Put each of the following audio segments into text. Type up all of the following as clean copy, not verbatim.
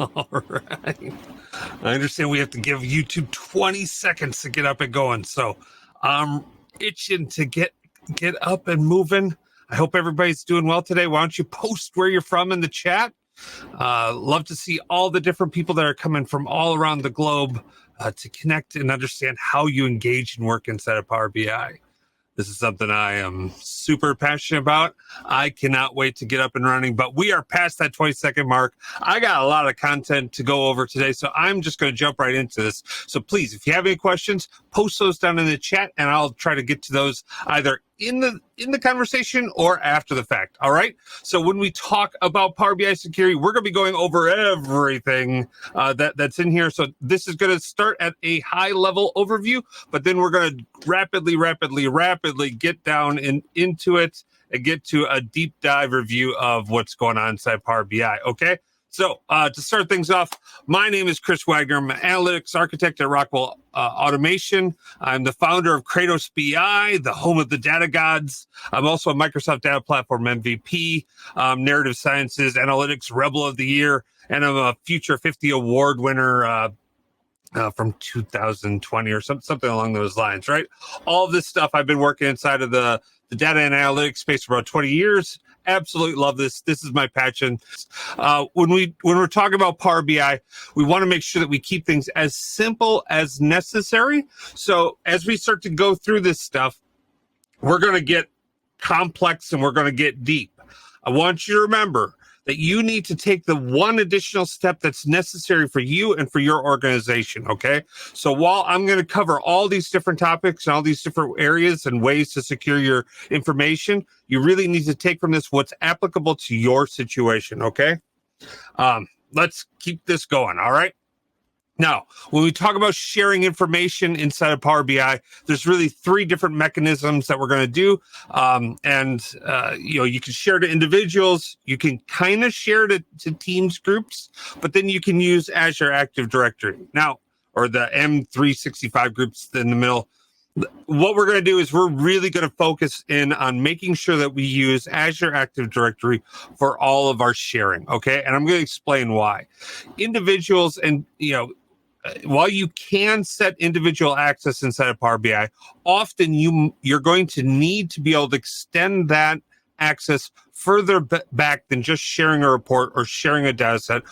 All right. I understand we have to give YouTube 20 seconds to get up and going. So I'm itching to get up and moving. I hope everybody's doing well today. Why don't you post where you're from in the chat? Love to see all the different people that are coming from all around the globe to connect and understand how you engage and work inside of Power BI. This is something I am super passionate about. I cannot wait to get up and running, but we are past that 20-second mark. I got a lot of content to go over today, so I'm just going to jump right into this. So please, if you have any questions, post those down in the chat, and I'll try to get to those either in the conversation or after the fact. All right. So when we talk about Power BI security, we're going to be going over everything that's in here. So this is going to start at a high level overview, but then we're going to rapidly get down into it and get to a deep dive review of what's going on inside Power BI. Okay. So to start things off, my name is Chris Wagner. I'm an analytics architect at Rockwell Automation. I'm the founder of Kratos BI, the home of the data gods. I'm also a Microsoft Data Platform MVP, Narrative Sciences Analytics Rebel of the Year, and I'm a Future 50 Award winner from 2020 or something along those lines, right? All of this stuff, I've been working inside of the data and analytics space for about 20 years. Absolutely love this. This is my passion. When we're talking about Power BI, we want to make sure that we keep things as simple as necessary. So as we start to go through this stuff, we're going to get complex and we're going to get deep. I want you to remember that you need to take the one additional step that's necessary for you and for your organization, okay? So while I'm going to cover all these different topics and all these different areas and ways to secure your information, you really need to take from this what's applicable to your situation, okay? Let's keep this going, all right? Now, when we talk about sharing information inside of Power BI, there's really three different mechanisms that we're going to do. You can share to individuals, you can kind of share to teams groups, but then you can use Azure Active Directory now, or the M365 groups in the middle. What we're going to do is we're really going to focus in on making sure that we use Azure Active Directory for all of our sharing. Okay. And I'm going to explain why. Individuals and, while you can set individual access inside of Power BI, often you're going to need to be able to extend that access further back than just sharing a report or sharing a data set.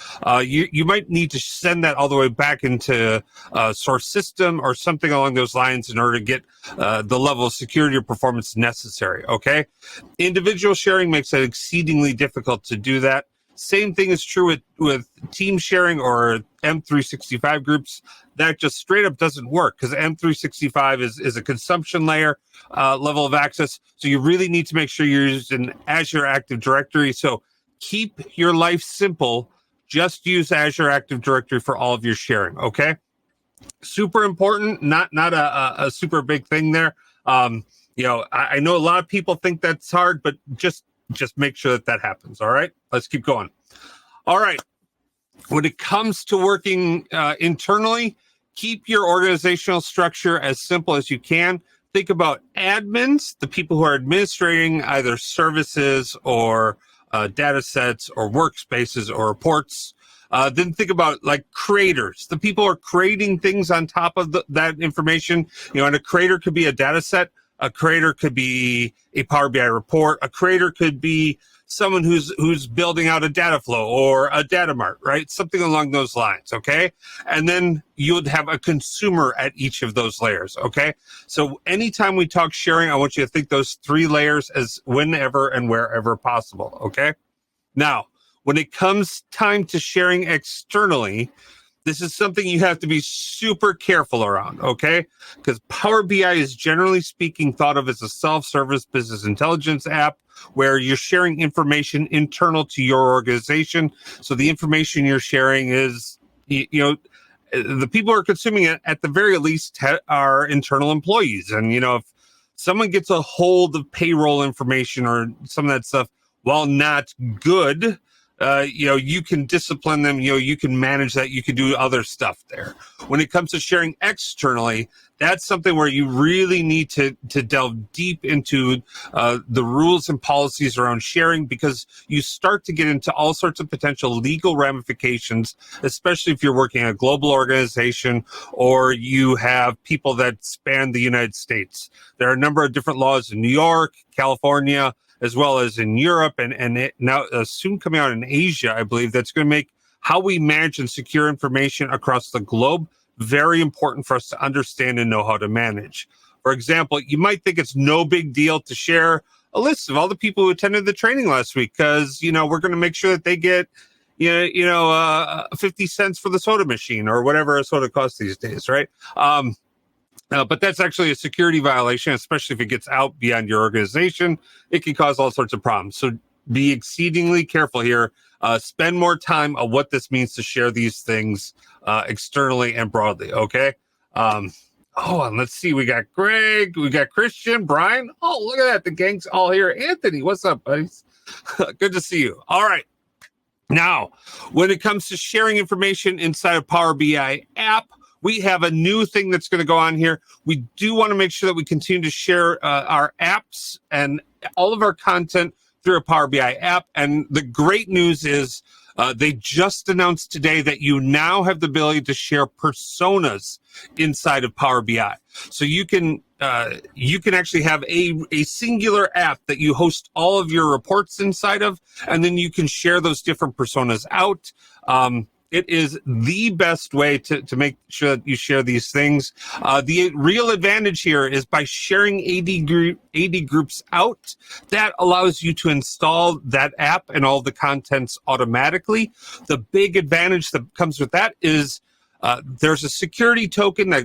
You might need to send that all the way back into a source system or something along those lines in order to get the level of security or performance necessary, okay? Individual sharing makes it exceedingly difficult to do that. Same thing is true with team sharing or M365 groups. That just straight up doesn't work because M365 is a consumption layer level of access. So you really need to make sure you're using Azure Active Directory. So keep your life simple. Just use Azure Active Directory for all of your sharing, okay? Super important, not a super big thing there. I know a lot of people think that's hard, but just make sure that happens. All right, let's keep going. All right. When it comes to working internally, keep your organizational structure as simple as you can. Think about admins, the people who are administrating either services or data sets or workspaces or reports. Then think about like creators, the people who are creating things on top of that information. And a creator could be a data set. A creator could be a Power BI report. A creator could be someone who's building out a Dataflow or a data mart, right? Something along those lines, okay? And then you would have a consumer at each of those layers, okay? So anytime we talk sharing, I want you to think those three layers as whenever and wherever possible, okay? Now, when it comes time to sharing externally, this is something you have to be super careful around, okay? Because Power BI is generally speaking thought of as a self-service business intelligence app where you're sharing information internal to your organization. So the information you're sharing is, the people who are consuming it at the very least are internal employees. And, if someone gets a hold of payroll information or some of that stuff, while not good, you can discipline them, you can manage that, you can do other stuff there. When it comes to sharing externally, that's something where you really need to delve deep into the rules and policies around sharing, because you start to get into all sorts of potential legal ramifications, especially if you're working in a global organization or you have people that span the United States. There are a number of different laws in New York, California, as well as in Europe, and it now soon coming out in Asia, I believe, that's going to make how we manage and secure information across the globe very important for us to understand and know how to manage. For example, you might think it's no big deal to share a list of all the people who attended the training last week because, we're going to make sure that they get, 50 cents for the soda machine or whatever a soda costs these days, right? But that's actually a security violation, especially if it gets out beyond your organization. It can cause all sorts of problems. So be exceedingly careful here. Spend more time on what this means to share these things externally and broadly, okay? And let's see. We got Greg, we got Christian, Brian. Oh, look at that. The gang's all here. Anthony, what's up, buddies? Good to see you. All right. Now, when it comes to sharing information inside of Power BI app, we have a new thing that's going to go on here. We do want to make sure that we continue to share our apps and all of our content through a Power BI app. And the great news is they just announced today that you now have the ability to share personas inside of Power BI. So you can actually have a singular app that you host all of your reports inside of, and then you can share those different personas out. It is the best way to make sure that you share these things. The real advantage here is by sharing AD groups out, that allows you to install that app and all the contents automatically. The big advantage that comes with that is there's a security token that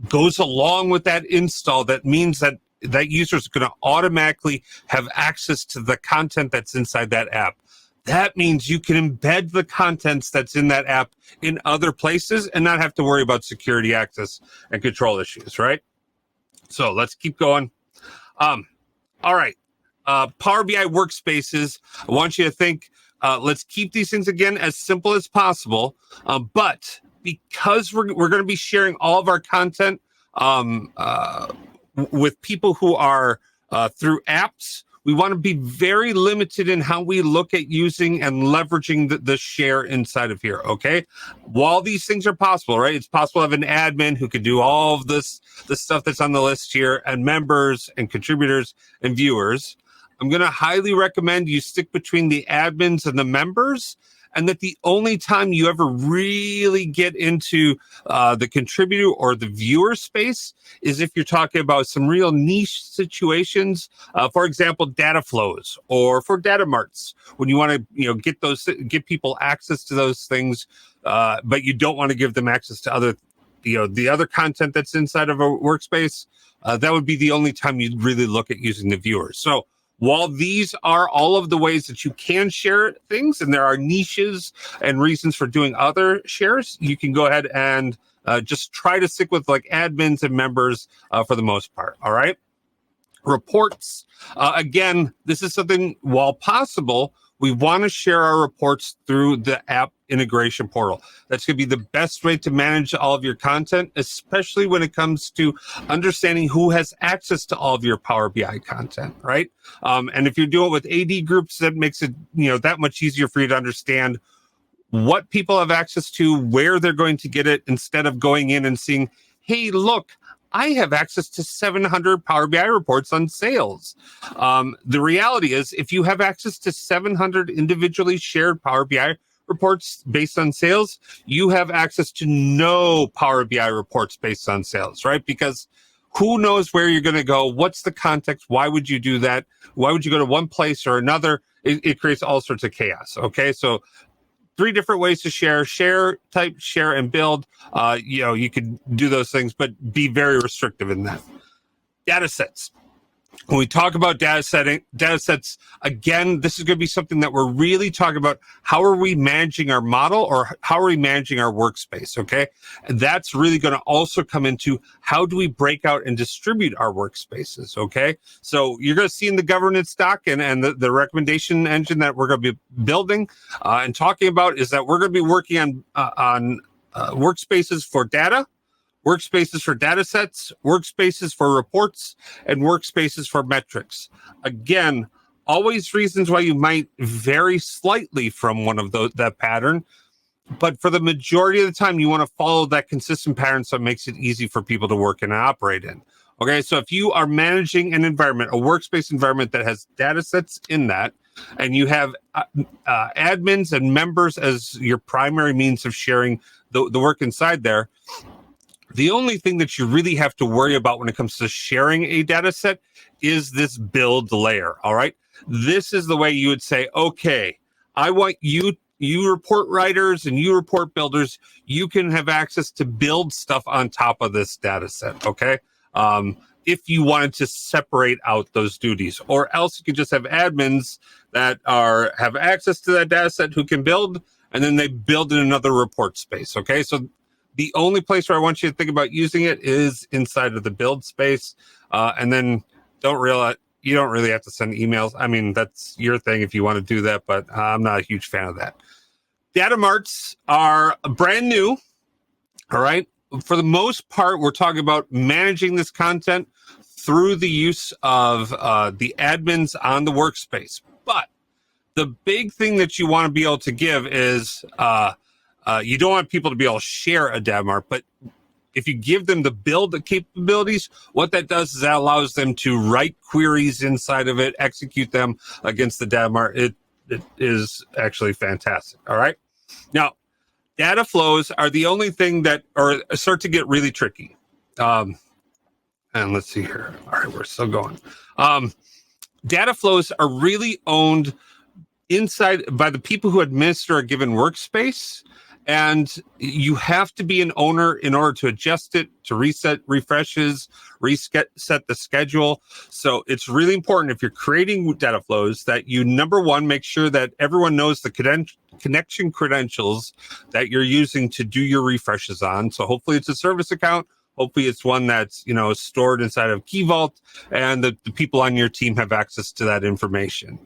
goes along with that install. That means that user is going to automatically have access to the content that's inside that app. That means you can embed the contents that's in that app in other places and not have to worry about security access and control issues, right? So let's keep going. All right. Power BI Workspaces. I want you to think, let's keep these things, again, as simple as possible. But because we're going to be sharing all of our content with people who are through apps, we want to be very limited in how we look at using and leveraging the share inside of here, okay? While these things are possible, right? It's possible to have an admin who could do all of the stuff that's on the list here, and members and contributors and viewers. I'm going to highly recommend you stick between the admins and the members, and that the only time you ever really get into the contributor or the viewer space is if you're talking about some real niche situations. For example, data flows, or for data marts, when you want to get people access to those things, but you don't want to give them access to other the other content that's inside of a workspace. That would be the only time you'd really look at using the viewers. So while these are all of the ways that you can share things, and there are niches and reasons for doing other shares, you can go ahead and just try to stick with like admins and members for the most part. All right. Reports. Again, this is something, while possible, we want to share our reports through the app integration portal. That's going to be the best way to manage all of your content, especially when it comes to understanding who has access to all of your Power BI content, right? And if you're doing it with AD groups, that makes it that much easier for you to understand what people have access to, where they're going to get it, instead of going in and seeing, hey, look, I have access to 700 Power BI reports on sales. The reality is, if you have access to 700 individually shared Power BI reports based on sales, you have access to no Power BI reports based on sales, right? Because who knows where you're going to go? What's the context? Why would you do that? Why would you go to one place or another? It creates all sorts of chaos, okay? So 3 different ways to share, type, share, and build. You could do those things, but be very restrictive in that. Data sets. When we talk about data sets, again, this is going to be something that we're really talking about. How are we managing our model, or how are we managing our workspace? Okay. And that's really going to also come into how do we break out and distribute our workspaces? Okay. So you're going to see in the governance doc and the recommendation engine that we're going to be building and talking about is that we're going to be working on workspaces for data, workspaces for data sets, workspaces for reports, and workspaces for metrics. Again, always reasons why you might vary slightly from one of those, that pattern. But for the majority of the time, you want to follow that consistent pattern so it makes it easy for people to work and operate in. Okay, so if you are managing an environment, a workspace environment that has data sets in that, and you have admins and members as your primary means of sharing the work inside there, the only thing that you really have to worry about when it comes to sharing a data set is this build layer, all right? This is the way you would say, okay, I want you report writers and you report builders, you can have access to build stuff on top of this data set, okay? If you wanted to separate out those duties, or else you could just have admins that have access to that data set who can build, and then they build in another report space, okay? So the only place where I want you to think about using it is inside of the build space. And then you don't really have to send emails. I mean, that's your thing if you want to do that, but I'm not a huge fan of that. Data marts are brand new. All right. For the most part, we're talking about managing this content through the use of the admins on the workspace. But the big thing that you want to be able to give is you don't want people to be able to share a data mart, but if you give them the build capabilities, what that does is that allows them to write queries inside of it, execute them against the data mart. It is actually fantastic. All right. Now, data flows are the only thing that start to get really tricky. And let's see here. All right, we're still going. Data flows are really owned inside by the people who administer a given workspace. And you have to be an owner in order to adjust it, to reset refreshes, set the schedule. So it's really important if you're creating data flows that you, number one, make sure that everyone knows the connection credentials that you're using to do your refreshes on. So hopefully it's a service account. Hopefully it's one that's, stored inside of Key Vault, and the people on your team have access to that information.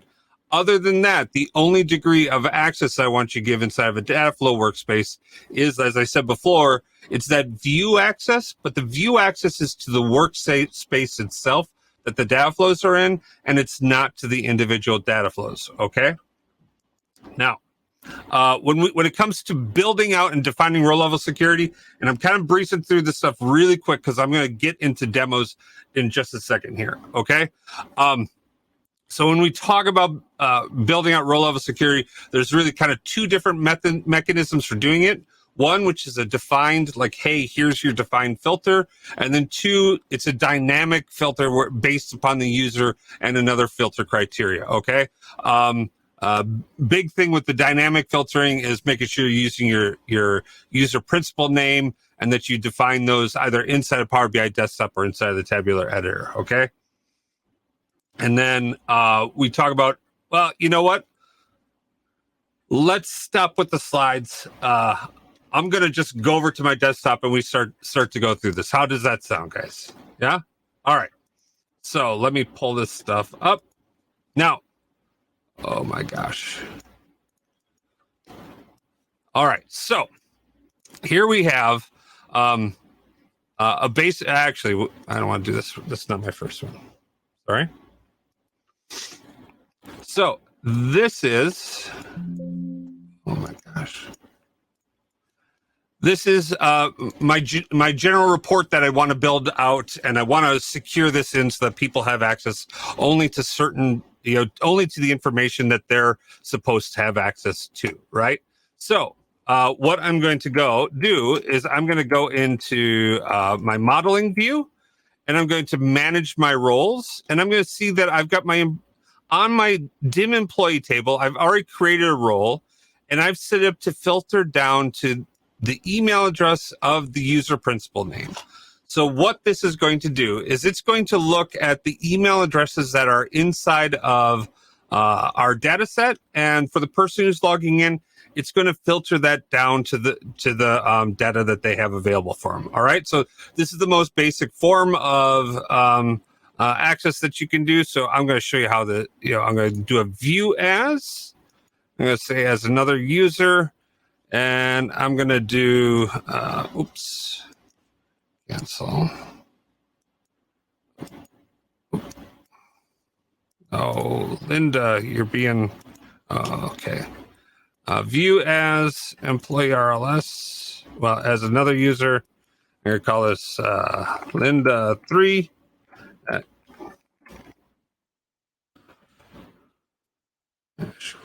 Other than that, the only degree of access I want you to give inside of a Dataflow workspace is, as I said before, it's that view access, but the view access is to the workspace itself that the data flows are in, and it's not to the individual data flows, okay? Now, when it comes to building out and defining row level security, and I'm kind of breezing through this stuff really quick because I'm going to get into demos in just a second here, okay? So when we talk about building out row level security, there's really kind of two different mechanisms for doing it. One, which is a defined, like, hey, here's your defined filter. And then two, it's a dynamic filter based upon the user and another filter criteria, okay? Big thing with the dynamic filtering is making sure you're using your user principal name and that you define those either inside of Power BI Desktop or inside of the tabular editor, okay? And then we talk about, well, you know what? Let's stop with the slides. I'm going to just go over to my desktop and we start to go through this. How does that sound, guys? Yeah? All right. So let me pull this stuff up. Now, oh my gosh. All right. So here we have a base. Actually, I don't want to do this. This is not my first one. Sorry. So this is, oh my gosh. This is my general report that I want to build out, and I want to secure this in so that people have access only to certain, only to the information that they're supposed to have access to, right? So what I'm going to do is I'm going to go into my modeling view, and I'm going to manage my roles, and I'm going to see that I've got on my dim employee table, I've already created a role, and I've set it up to filter down to the email address of the user principal name. So what this is going to do is it's going to look at the email addresses that are inside of our data set, and for the person who's logging in, it's going to filter that down to the data that they have available for them. All right, so this is the most basic form of access that you can do. So I'm going to show you how I'm going to do a view as. I'm going to say as another user, and I'm going to do cancel. Oh, Linda, you're being okay. View as employee RLS. Well, as another user, I'm going to call this Linda 3.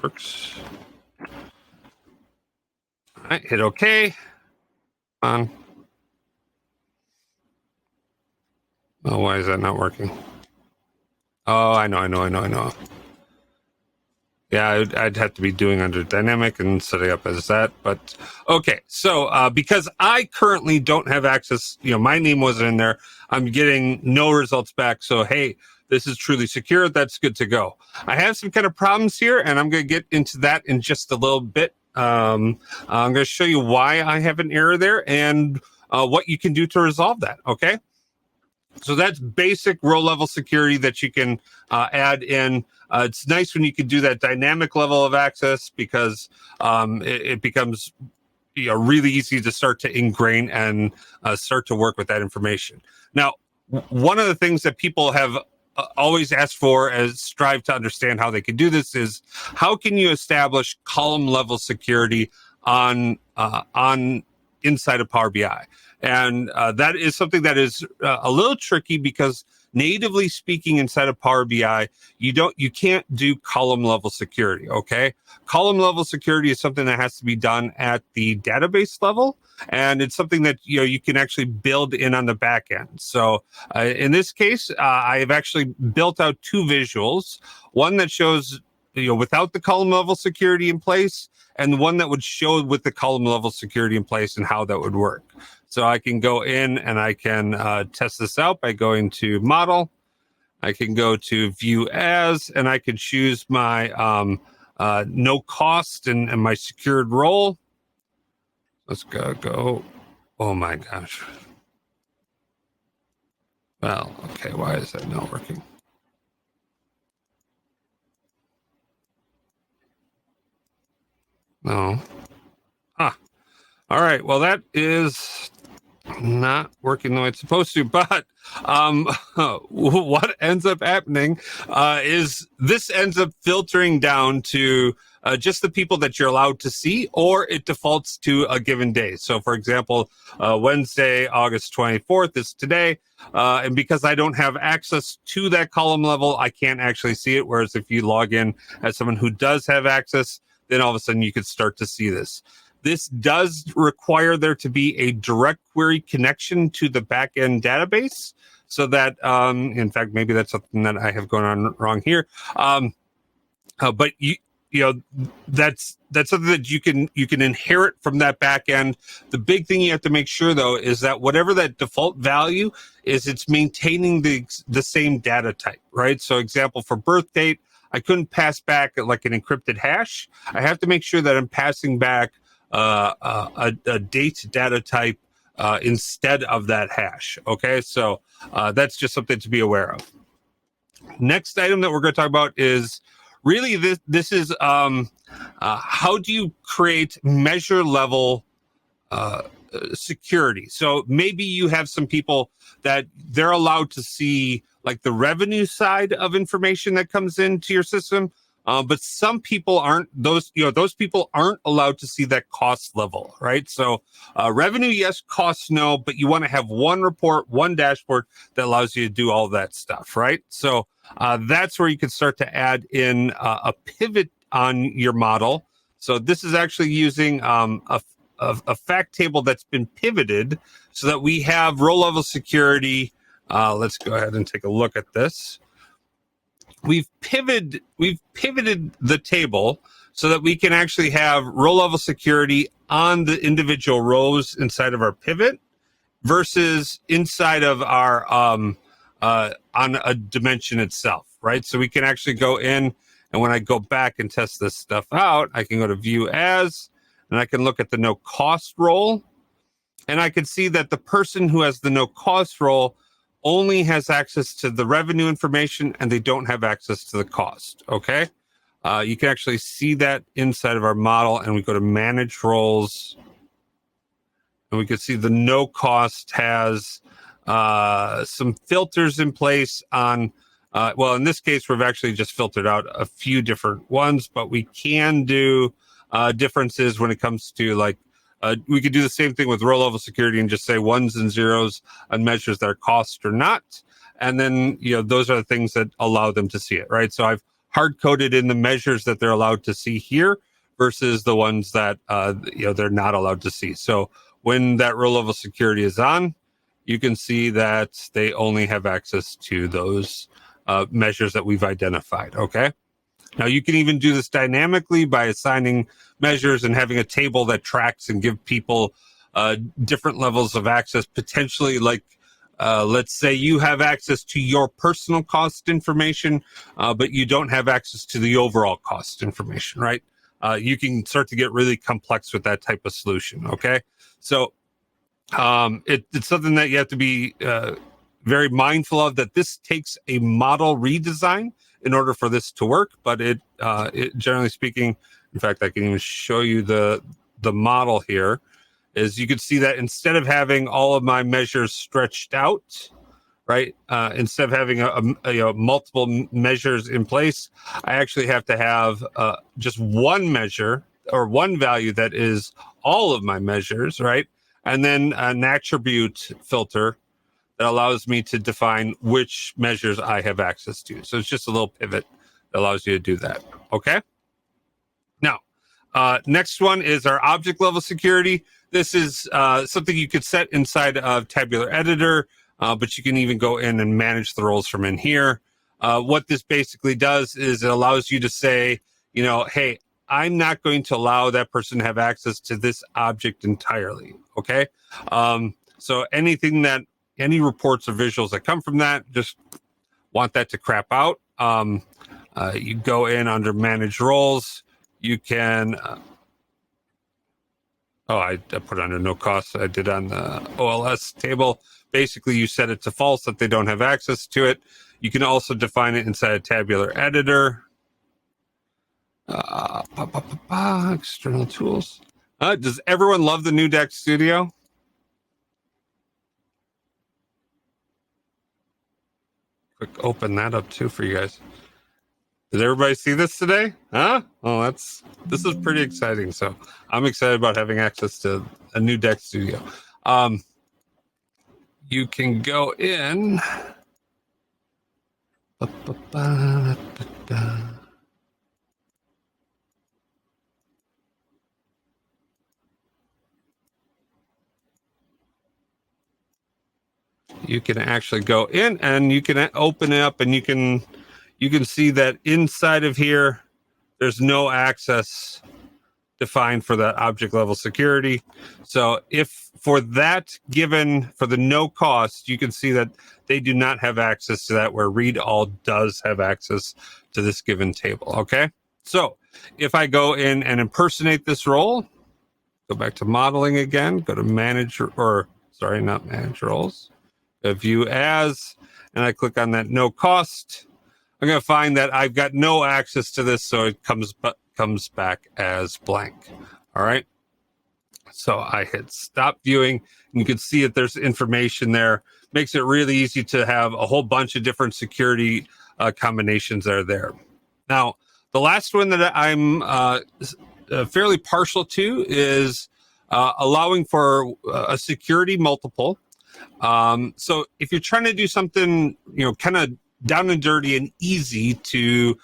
Works. All right, hit OK. On. Oh, why is that not working? Oh, I know. Yeah, I'd have to be doing under dynamic and setting up as that. But okay, so because I currently don't have access, my name wasn't in there, I'm getting no results back. So, hey, this is truly secure. That's good to go. I have some kind of problems here, and I'm going to get into that in just a little bit. I'm going to show you why I have an error there and what you can do to resolve that. Okay. So that's basic row level security that you can add in. It's nice when you can do that dynamic level of access because it becomes really easy to start to ingrain and start to work with that information. Now, one of the things that people have always asked for as strive to understand how they can do this is how can you establish column level security on inside of Power BI? And that is something that is a little tricky because natively speaking inside of Power BI, you can't do column level security. Okay. Column level security is something that has to be done at the database level. And it's something that, you can actually build in on the back end. So in this case, I have actually built out two visuals, one that shows, without the column level security in place, and one that would show with the column level security in place and how that would work. So I can go in and I can test this out by going to model. I can go to view as, and I can choose my no cost and my secured role. Let's go. Oh my gosh. Well, okay, why is that not working? No. All right. Well, that is not working the way it's supposed to, but what ends up happening is this ends up filtering down to just the people that you're allowed to see, or it defaults to a given day. So for example, Wednesday, August 24th is today. And because I don't have access to that column level, I can't actually see it. Whereas if you log in as someone who does have access, then all of a sudden you could start to see this. This does require there to be a direct query connection to the backend database, so that, in fact, maybe that's something that I have going on wrong here. But that's something that you can inherit from that backend. The big thing you have to make sure though is that whatever that default value is, it's maintaining the same data type, right? So, example for birth date, I couldn't pass back like an encrypted hash. I have to make sure that I'm passing back a date data type instead of that hash. Okay, so that's just something to be aware of. Next item that we're going to talk about is really this is how do you create measure level security. So maybe you have some people that they're allowed to see like the revenue side of information that comes into your system. But some people aren't. Those people aren't allowed to see that cost level, right? So revenue, yes; cost, no. But you want to have one report, one dashboard that allows you to do all that stuff, right? So that's where you can start to add in a pivot on your model. So this is actually using a fact table that's been pivoted so that we have row level security. Let's go ahead and take a look at this. We've pivoted the table so that we can actually have row level security on the individual rows inside of our pivot. versus inside of our on a dimension itself, right? So we can actually go in, and when I go back and test this stuff out, I can go to view as, and I can look at the no cost role, and I can see that the person who has the no cost role only has access to the revenue information, and they don't have access to the cost. Okay. You can actually see that inside of our model, and we go to manage roles, and we can see the no cost has some filters in place on, well, in this case, we've actually just filtered out a few different ones, but we can do differences when it comes to like, we could do the same thing with row level security and just say ones and zeros on measures that are cost or not. And then, those are the things that allow them to see it, right? So I've hard coded in the measures that they're allowed to see here versus the ones that, they're not allowed to see. So when that row level security is on, you can see that they only have access to those measures that we've identified. Okay. Now you can even do this dynamically by assigning measures and having a table that tracks and give people different levels of access, potentially like, let's say you have access to your personal cost information, but you don't have access to the overall cost information, right? You can start to get really complex with that type of solution. Okay. So it's something that you have to be very mindful of, that this takes a model redesign in order for this to work. But it generally speaking, in fact, I can even show you the model here, is you can see that instead of having all of my measures stretched out, right? Instead of having a multiple measures in place, I actually have to have just one measure or one value that is all of my measures, right? And then an attribute filter that allows me to define which measures I have access to. So it's just a little pivot that allows you to do that. Okay. Now, next one is our object level security. This is something you could set inside of Tabular Editor, but you can even go in and manage the roles from in here. What this basically does is it allows you to say, hey, I'm not going to allow that person to have access to this object entirely. Okay. So any reports or visuals that come from that, just want that to crap out. You go in under manage roles. You can, I put it under no cost. I did on the OLS table. Basically, you set it to false, that they don't have access to it. You can also define it inside a tabular editor. External tools. Does everyone love the new Deck Studio? Quick, open that up too for you guys. Did everybody see this today? Huh? Oh, this is pretty exciting. So I'm excited about having access to a new Deck Studio. You can go in. You can actually go in and you can open it up, and you can see that inside of here, there's no access defined for that object level security. So if for that given, for the no cost, you can see that they do not have access to that, where read all does have access to this given table. Okay. So if I go in and impersonate this role, go back to modeling again, go to manage, not manage roles, view as, and I click on that no cost, I'm going to find that I've got no access to this, so it comes back as blank. All right. So I hit stop viewing, and you can see that there's information there. Makes it really easy to have a whole bunch of different security combinations that are there. Now, the last one that I'm fairly partial to is allowing for a security multiple. So if you're trying to do something, kind of down and dirty and easy to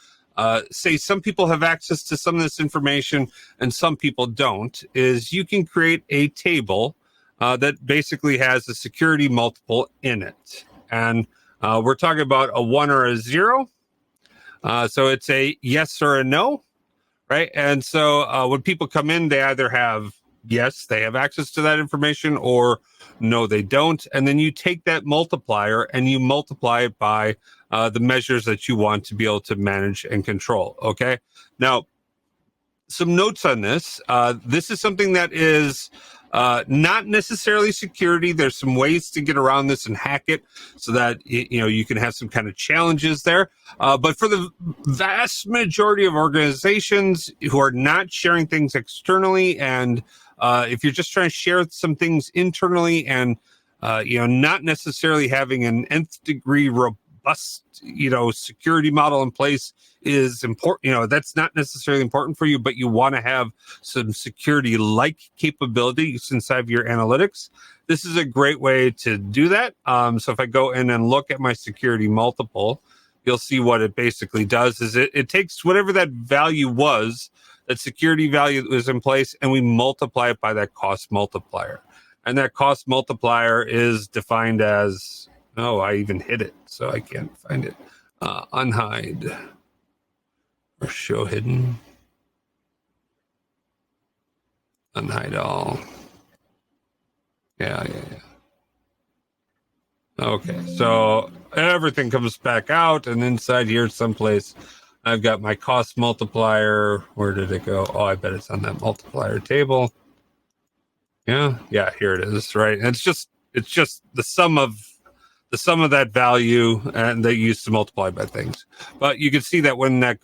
say some people have access to some of this information and some people don't, is you can create a table that basically has a security multiple in it. And we're talking about a 1 or a 0. So it's a yes or a no, right? And so when people come in, they either have yes, they have access to that information, or no, they don't. And then you take that multiplier and you multiply it by the measures that you want to be able to manage and control. Okay. Now, some notes on this. This is something that is not necessarily security. There's some ways to get around this and hack it so that you can have some kind of challenges there. But for the vast majority of organizations who are not sharing things externally, and if you're just trying to share some things internally, and not necessarily having an nth degree robust security model in place is important. That's not necessarily important for you, but you want to have some security like capabilities inside of your analytics. This is a great way to do that. So if I go in and look at my security multiple, you'll see what it basically does is it takes whatever that value was, that security value that was in place, and we multiply it by that cost multiplier. And that cost multiplier is defined as, I even hid it, so I can't find it. Unhide or show hidden. Unhide all. Yeah. Okay, so everything comes back out, and inside here someplace, I've got my cost multiplier. Where did it go? Oh, I bet it's on that multiplier table. Yeah, here it is. Right, and it's just the sum of that value, and they use to multiply by things. But you can see that when that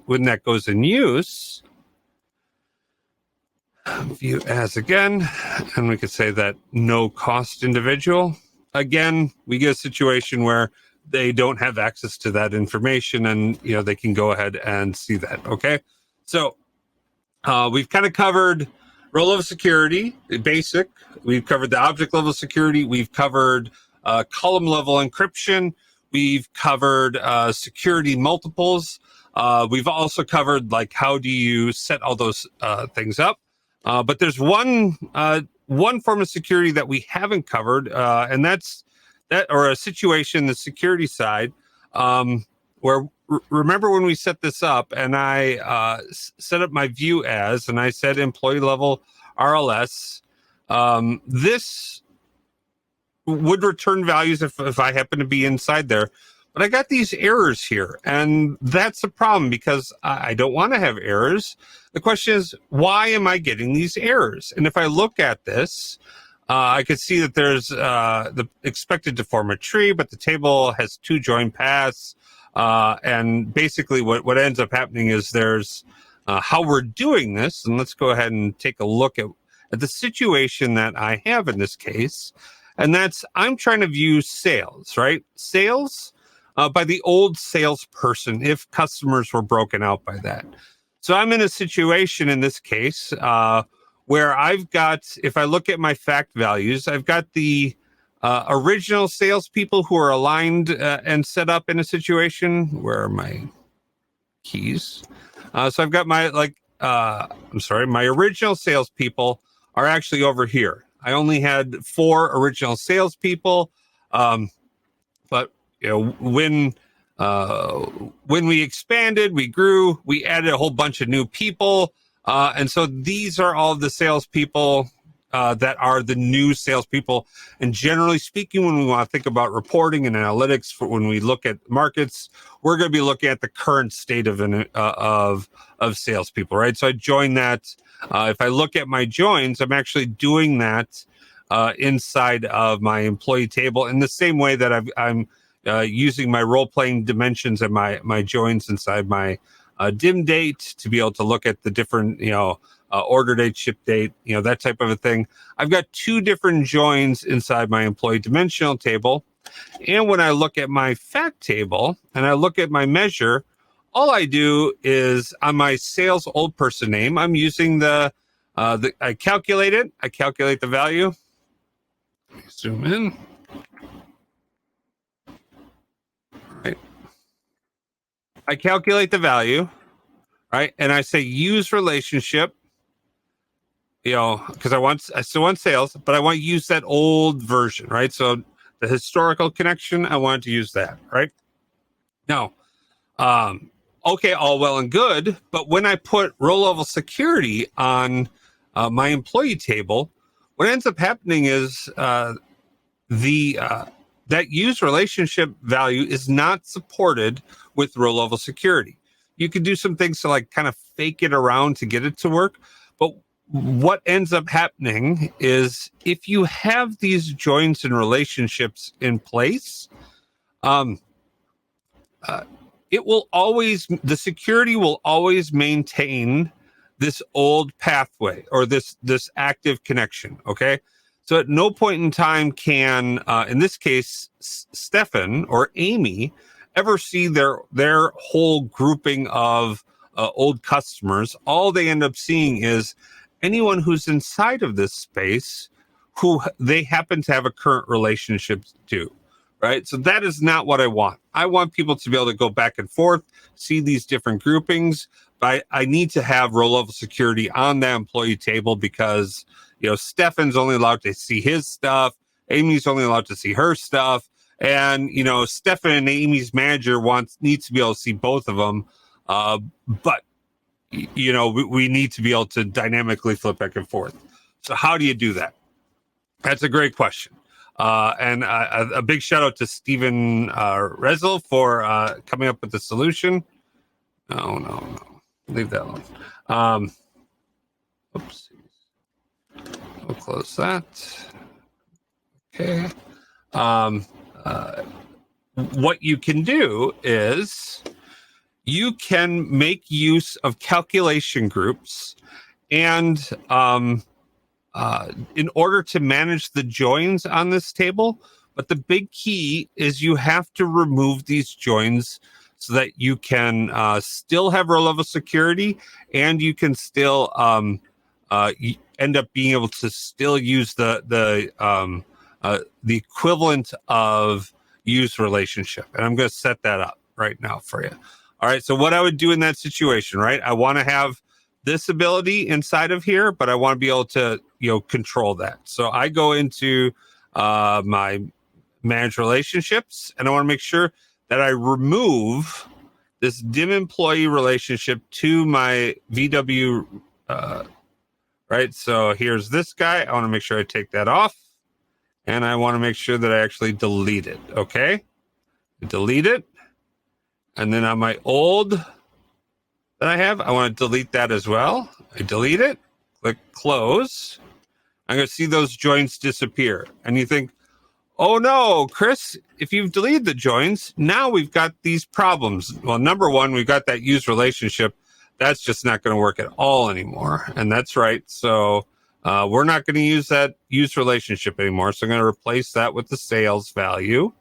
when that goes in use, view as again, and we could say that no cost individual. Again, we get a situation where they don't have access to that information, and they can go ahead and see that. Okay, so we've kind of covered row level security, basic. We've covered the object level security. We've covered column level encryption. We've covered security multiples. We've also covered how do you set all those things up. But there's one form of security that we haven't covered, and that's a situation, the security side, where remember when we set this up and I set up my view as, and I said employee level RLS, this would return values if I happen to be inside there. But I got these errors here, and that's a problem because I don't want to have errors. The question is, why am I getting these errors? And if I look at this, I could see that there's the expected to form a tree, but the table has 2 join paths. And basically what ends up happening is there's how we're doing this. And let's go ahead and take a look at the situation that I have in this case. And that's, I'm trying to view sales, right? Sales by the old salesperson if customers were broken out by that. So I'm in a situation in this case where I've got, if I look at my fact values, I've got the original salespeople who are aligned and set up in a situation. Where are my keys? So I've got my my original salespeople are actually over here. I only had 4 original salespeople, but when we expanded, we grew, we added a whole bunch of new people, and so these are all the salespeople that are the new salespeople. And generally speaking, when we want to think about reporting and analytics, for when we look at markets, we're going to be looking at the current state of salespeople, right? So I join that. If I look at my joins, I'm actually doing that inside of my employee table in the same way that I'm using my role-playing dimensions and my joins inside my dim date to be able to look at the different, order date, ship date, that type of a thing. I've got 2 different joins inside my employee dimensional table. And when I look at my fact table and I look at my measure, all I do is on my sales old person name, I'm using I calculate it. I calculate the value. Zoom in. Right. I calculate the value, right? And I say use relationship, because I still want sales, but I want to use that old version, right? So the historical connection, I want to use that, right? Now, okay, all well and good, but when I put row level security on my employee table, what ends up happening is that use relationship value is not supported with row level security. You can do some things to like kind of fake it around to get it to work, but what ends up happening is if you have these joins and relationships in place, it will always, the security will always maintain this old pathway or this active connection. Okay, so at no point in time can, in this case, Stefan or Amy ever see their whole grouping of old customers. All they end up seeing is anyone who's inside of this space who they happen to have a current relationship to. Right. So that is not what I want. I want people to be able to go back and forth, see these different groupings. But I need to have row level security on that employee table because, Stefan's only allowed to see his stuff. Amy's only allowed to see her stuff. And, Stefan and Amy's manager needs to be able to see both of them. But, we need to be able to dynamically flip back and forth. So how do you do that? That's a great question. And a big shout out to Stephen Rezel for coming up with the solution. No. Leave that alone. Oops. We'll close that. Okay. What you can do is you can make use of calculation groups and in order to manage the joins on this table. But the big key is you have to remove these joins so that you can still have row level security and you can still end up being able to still use the equivalent of use relationship. And I'm going to set that up right now for you. All right. So what I would do in that situation, right? I want to have this ability inside of here, but I want to be able to, control that. So I go into my manage relationships and I want to make sure that I remove this dim employee relationship to my VW, right? So here's this guy. I want to make sure I take that off and I want to make sure that I actually delete it. Okay. Delete it. And then on my old that I have, I want to delete that as well. I delete it, click close. I'm going to see those joins disappear. And you think, oh no, Chris, if you've deleted the joins, now we've got these problems. Well, number one, we've got that use relationship. That's just not going to work at all anymore. And that's right. So we're not going to use that use relationship anymore. So I'm going to replace that with the sales value.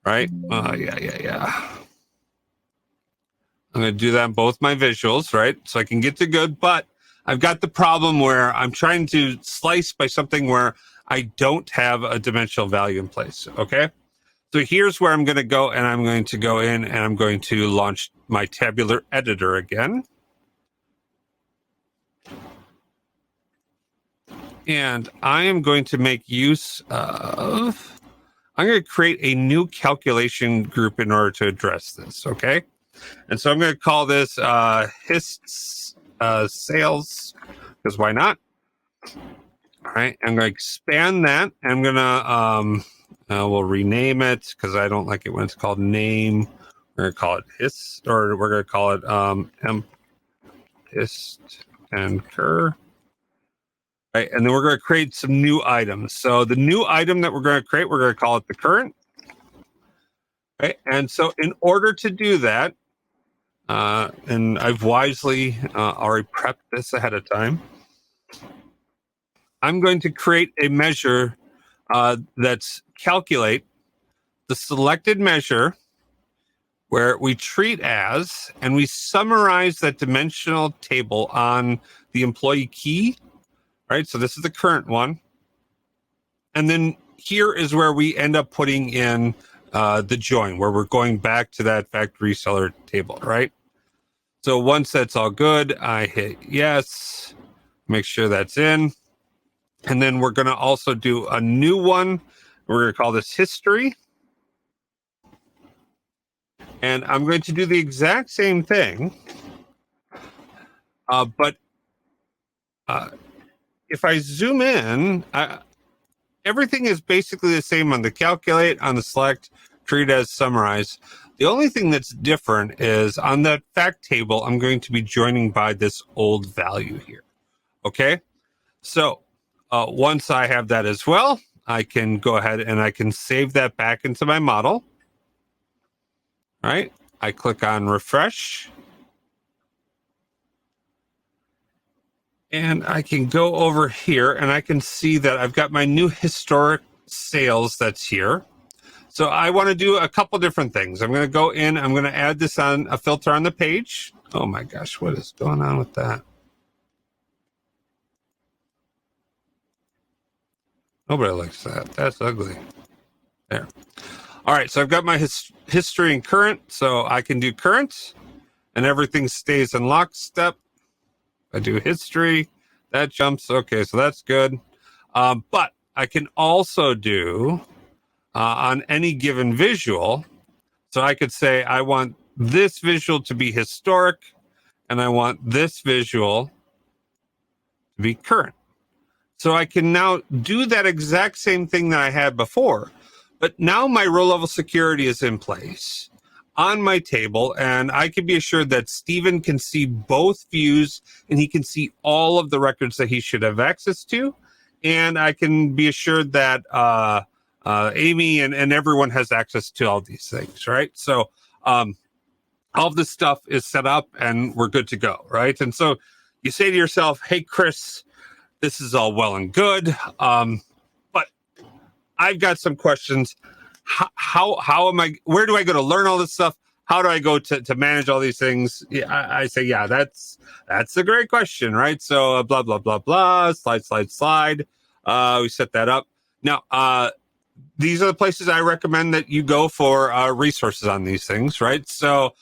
Right? Yeah. I'm going to do that on both my visuals, right? So I can get to good, but I've got the problem where I'm trying to slice by something where I don't have a dimensional value in place, okay? So here's where I'm going to go, and I'm going to go in and I'm going to launch my tabular editor again. And I am going to make use of, I'm going to create a new calculation group in order to address this, okay? And so I'm going to call this HIST sales, because why not? All right, I'm going to expand that. I'm going to, we'll rename it because I don't like it when it's called name. We're going to call it HIST, or we're going to call it HIST and cur. Right, and then we're going to create some new items. So the new item that we're going to create, we're going to call it the current. Right, and so in order to do that, and I've wisely already prepped this ahead of time, I'm going to create a measure that's calculate the selected measure where we treat as, and we summarize that dimensional table on the employee key, right? So this is the current one. And then here is where we end up putting in the join, where we're going back to that factory seller table, right? So once that's all good, I hit yes, make sure that's in. And then we're going to also do a new one. We're going to call this history. And I'm going to do the exact same thing. But if I zoom in, everything is basically the same on the calculate, on the select, treat as, summarize. The only thing that's different is on that fact table, I'm going to be joining by this old value here. Okay. So once I have that as well, I can go ahead and I can save that back into my model. All right. I click on refresh. And I can go over here and I can see that I've got my new historic sales that's here. So I want to do a couple different things. I'm going to go in, I'm going to add this on a filter on the page. Oh my gosh, what is going on with that? Nobody likes that. That's ugly. There. All right, so I've got my history and current, so I can do current and everything stays in lockstep. I do history, that jumps. Okay, so that's good. But I can also do on any given visual. So I could say I want this visual to be historic and I want this visual to be current. So I can now do that exact same thing that I had before, but now my row level security is in place on my table, and I can be assured that Stephen can see both views and he can see all of the records that he should have access to. And I can be assured that Amy and everyone has access to all these things, right? So all of this stuff is set up and we're good to go, right? And so you say to yourself, hey, Chris, this is all well and good, but I've got some questions. How am I, where do I go to learn all this stuff? How do I go to manage all these things? Yeah, I say, yeah, that's a great question, right? So blah, blah, blah, blah, slide. We set that up. Now, these are the places I recommend that you go for resources on these things, right? So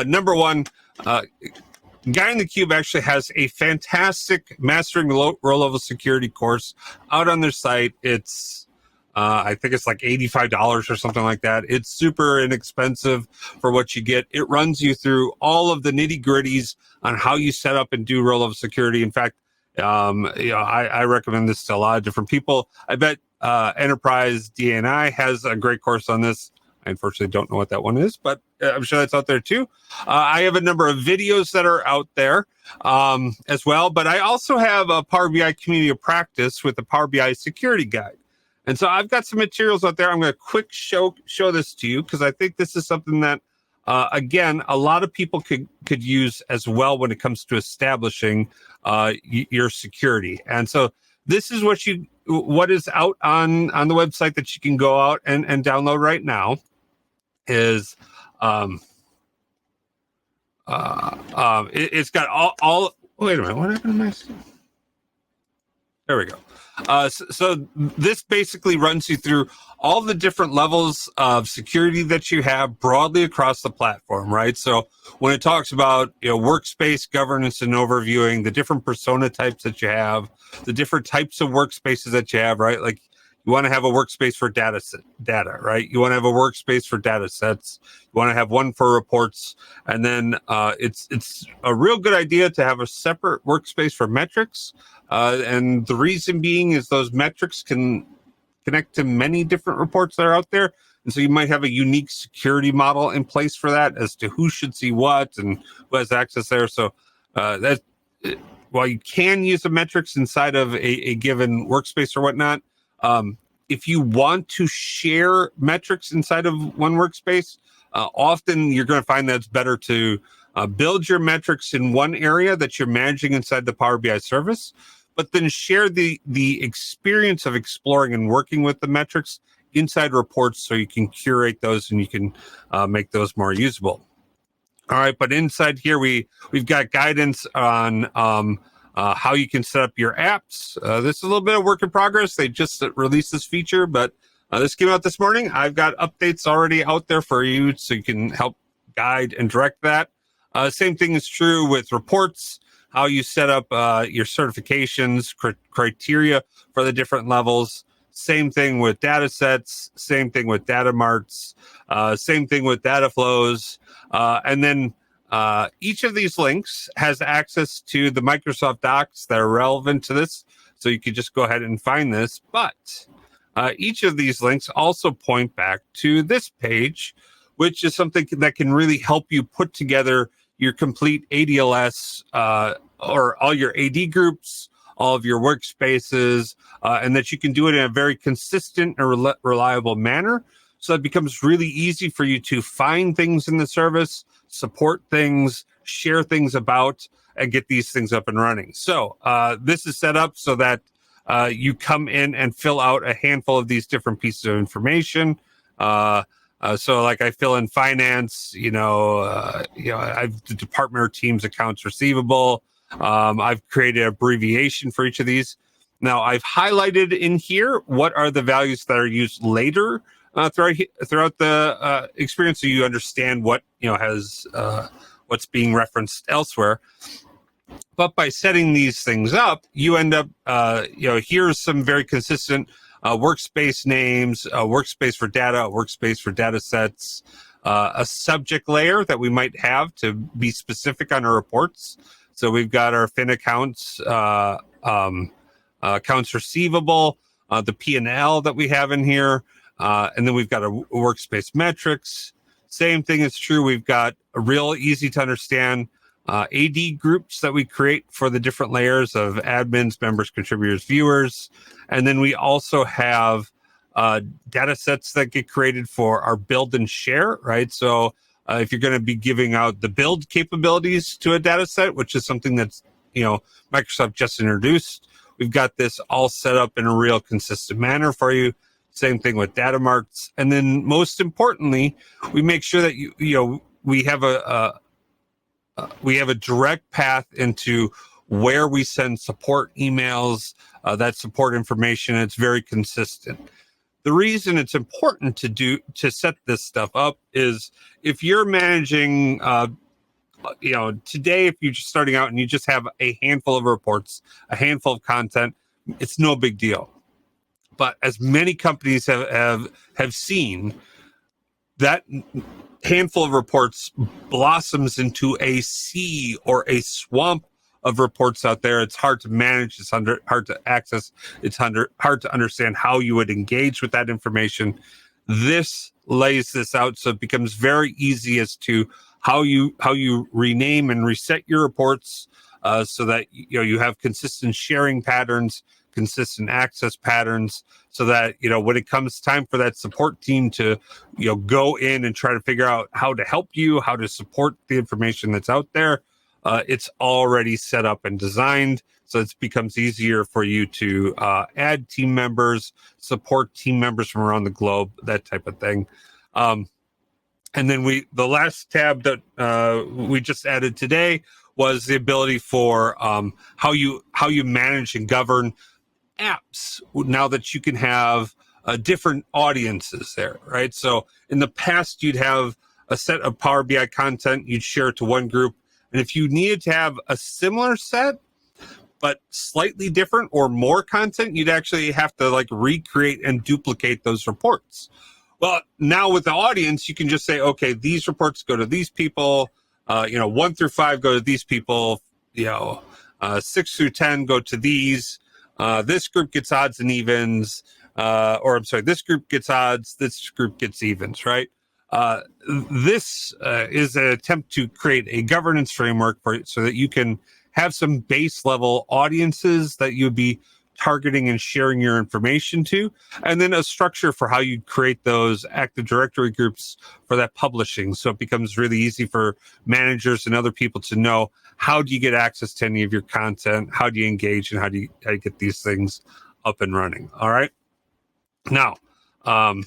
number one, Guy in the Cube actually has a fantastic mastering row level security course out on their site. It's I think it's like $85 or something like that. It's super inexpensive for what you get. It runs you through all of the nitty gritties on how you set up and do row level security. In fact, I recommend this to a lot of different people. I bet Enterprise DNI has a great course on this. I unfortunately don't know what that one is, but I'm sure that's out there too. I have a number of videos that are out there as well, but I also have a Power BI community of practice with the Power BI security guide. And so I've got some materials out there. I'm going to quick show this to you because I think this is something that, again, a lot of people could use as well when it comes to establishing your security. And so this is what is out on the website that you can go out and download right now. Is it's got all wait a minute, what happened to my there we go. So this basically runs you through all the different levels of security that you have broadly across the platform, right? So when it talks about workspace governance and overviewing, the different persona types that you have, the different types of workspaces that you have, right? Like you want to have a workspace for data, right? You want to have a workspace for data sets. You want to have one for reports. And then it's a real good idea to have a separate workspace for metrics. And the reason being is those metrics can connect to many different reports that are out there. And so you might have a unique security model in place for that as to who should see what and who has access there. So while you can use the metrics inside of a given workspace or whatnot, if you want to share metrics inside of one workspace, often you're going to find that it's better to build your metrics in one area that you're managing inside the Power BI service, but then share the experience of exploring and working with the metrics inside reports so you can curate those and you can make those more usable. All right, but inside here, we've got guidance on how you can set up your apps. This is a little bit of work in progress. They just released this feature, but this came out this morning. I've got updates already out there for you so you can help guide and direct that. Same thing is true with reports, how you set up your certifications, criteria for the different levels. Same thing with data sets, same thing with data marts, same thing with data flows. And then each of these links has access to the Microsoft Docs that are relevant to this. So you could just go ahead and find this. But each of these links also point back to this page, which is something that can really help you put together your complete ADLS or all your AD groups, all of your workspaces, and that you can do it in a very consistent and reliable manner. So it becomes really easy for you to find things in the service, support things, share things about, and get these things up and running. So this is set up so that you come in and fill out a handful of these different pieces of information. So like I fill in finance, I've the department or team's accounts receivable. I've created an abbreviation for each of these. Now I've highlighted in here what are the values that are used later throughout the experience, so you understand what has what's being referenced elsewhere. But by setting these things up, you end up, here's some very consistent workspace names, a workspace for data, a workspace for data sets, a subject layer that we might have to be specific on our reports. So we've got our fin accounts, accounts receivable, the P&L that we have in here, and then we've got a workspace metrics. Same thing is true. We've got a real easy to understand AD groups that we create for the different layers of admins, members, contributors, viewers. And then we also have data sets that get created for our build and share, right? So if you're going to be giving out the build capabilities to a data set, which is something that's, Microsoft just introduced, we've got this all set up in a real consistent manner for you. Same thing with data marks. And then most importantly, we make sure that we have a direct path into where we send support emails, that support information. It's very consistent. The reason it's important to set this stuff up is if you're managing, today, if you're just starting out and you just have a handful of reports, a handful of content, it's no big deal. But as many companies have seen, that handful of reports blossoms into a sea or a swamp of reports out there. It's hard to manage. It's hard to access. It's hard to understand how you would engage with that information. This lays this out so it becomes very easy as to how you rename and reset your reports, so that you have consistent sharing patterns, consistent access patterns, so that when it comes time for that support team to go in and try to figure out how to help you, how to support the information that's out there, it's already set up and designed, so it becomes easier for you to add team members, support team members from around the globe, that type of thing. And then the last tab that we just added today was the ability for how you manage and govern apps now that you can have different audiences there, right? So in the past, you'd have a set of Power BI content, you'd share it to one group. And if you needed to have a similar set, but slightly different or more content, you'd actually have to recreate and duplicate those reports. Well, now with the audience, you can just say, okay, these reports go to these people, 1 through 5 go to these people, 6 through 10 go to these. This group gets odds and evens, this group gets odds, this group gets evens, right? This is an attempt to create a governance framework so that you can have some base level audiences that you would be targeting and sharing your information to, and then a structure for how you create those Active Directory groups for that publishing. So it becomes really easy for managers and other people to know, how do you get access to any of your content? How do you engage, and how do you get these things up and running? All right. Now, I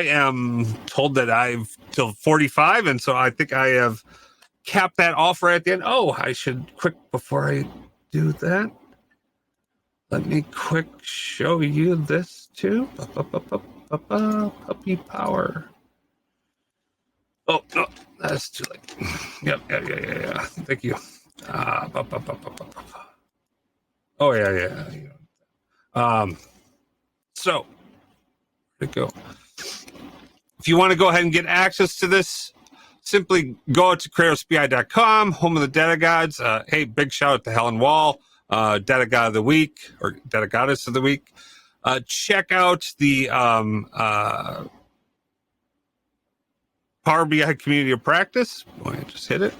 am told that I've till 45, and so I think I have capped that off right at the end. Oh, I should before I do that, let me quick show you this too. Puppy power. Oh no, that's too late. Yep, yeah. Thank you. Oh yeah. So where'd it go? If you want to go ahead and get access to this, simply go to KratosBI.com, home of the data gods. Hey, big shout out to Helen Wall. Data God of the Week or Data Goddess of the Week. Check out the Power BI Community of Practice. Boy, I just hit it.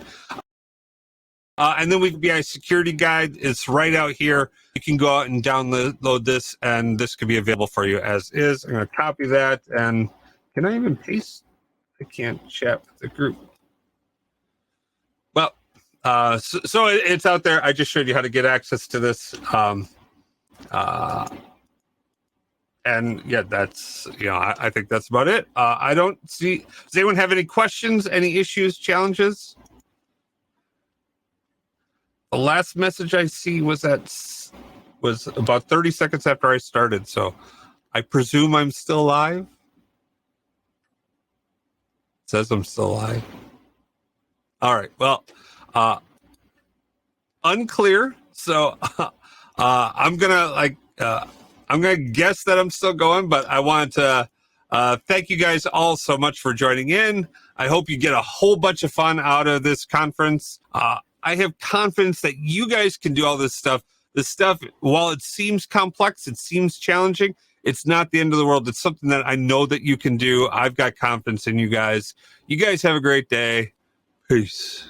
And then we BI Security Guide. It's right out here. You can go out and download this, and this could be available for you as is. I'm going to copy that, and can I even paste? I can't chat with the group. Well, so it's out there. I just showed you how to get access to this. And yeah, that's, I think that's about it. I don't see, does anyone have any questions, any issues, challenges? The last message I see was about 30 seconds after I started. So I presume I'm still live. It says I'm still live. All right. Well, unclear. So I'm going to guess that I'm still going, but I want to thank you guys all so much for joining in. I hope you get a whole bunch of fun out of this conference. I have confidence that you guys can do all this stuff. This stuff, while it seems complex, it seems challenging, it's not the end of the world. It's something that I know that you can do. I've got confidence in you guys. You guys have a great day. Peace.